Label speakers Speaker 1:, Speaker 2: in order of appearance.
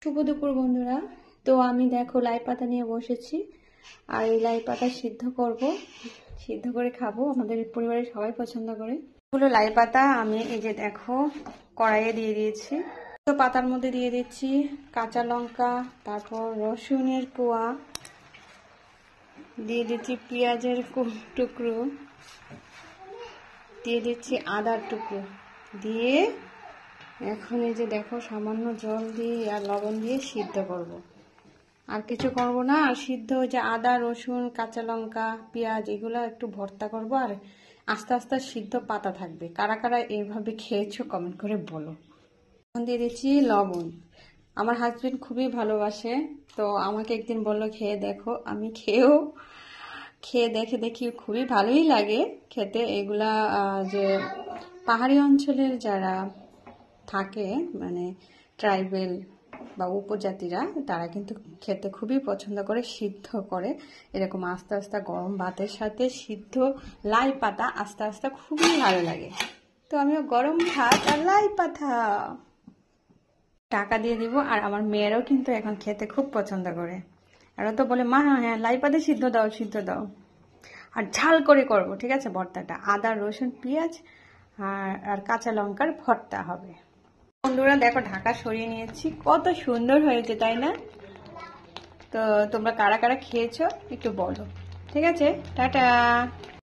Speaker 1: শুভ দুপুর বন্ধুরা। তো আমি দেখো লাই পাতা নিয়ে বসেছি, আর এই লাই পাতা সিদ্ধ করব, সিদ্ধ করে খাবো। আমাদের পরিবারের সবাই পছন্দ করে এগুলো লাই পাতা। আমি এই যে দেখো কড়াইয়ে দিয়ে দিয়েছি, তো পাতার মধ্যে দিয়ে দিচ্ছি কাঁচা লঙ্কা, তারপর রসুনের কোয়া দিয়ে দিচ্ছি, পেঁয়াজের টুকরো দিয়ে দিচ্ছি, আদার টুকরো দিয়ে এখন এই যে দেখো সামান্য জল দিয়ে আর লবণ দিয়ে সিদ্ধ করব। আর কিছু করব না। আর সিদ্ধ ওই যে আদা রসুন কাঁচা লঙ্কা পেঁয়াজ এগুলো একটু ভর্তা করব, আর আস্তে আস্তে সিদ্ধ পাতা থাকবে। কারা কারা এইভাবে খেয়েছো কমেন্ট করে বলো। এখন দিয়ে দিচ্ছি লবণ। আমার হাজবেন্ড খুবই ভালোবাসে, তো আমাকে একদিন বললো খেয়ে দেখো। আমি খেয়ে দেখি খুবই ভালোই লাগে খেতে। এগুলা যে পাহাড়ি অঞ্চলের যারা থাকে, মানে ট্রাইবেল বা উপজাতিরা, তারা কিন্তু খেতে খুবই পছন্দ করে, সিদ্ধ করে এরকম আস্তে আস্তে গরম ভাতের সাথে সিদ্ধ লাই পাতা আস্তে আস্তে খুবই ভালো লাগে। তো আমিও গরম ভাত আর লাই পাতা টাকা দিয়ে দিব। আর আমার মেয়েরাও কিন্তু এখন খেতে খুব পছন্দ করে। আর ও তো বলে মা হ্যাঁ লাই পাতা সিদ্ধ দাও। আর ঝাল করে করব, ঠিক আছে? ভর্তাটা আদা রসুন পেঁয়াজ আর কাঁচা লঙ্কার ভর্তা হবে। বন্ধুরা দেখো ঢাকা সরিয়ে নিয়েছি, কত সুন্দর হয়েছে তাই না? তো তোমরা কারা কারা খেয়েছো একটু বলো, ঠিক আছে? টাটা।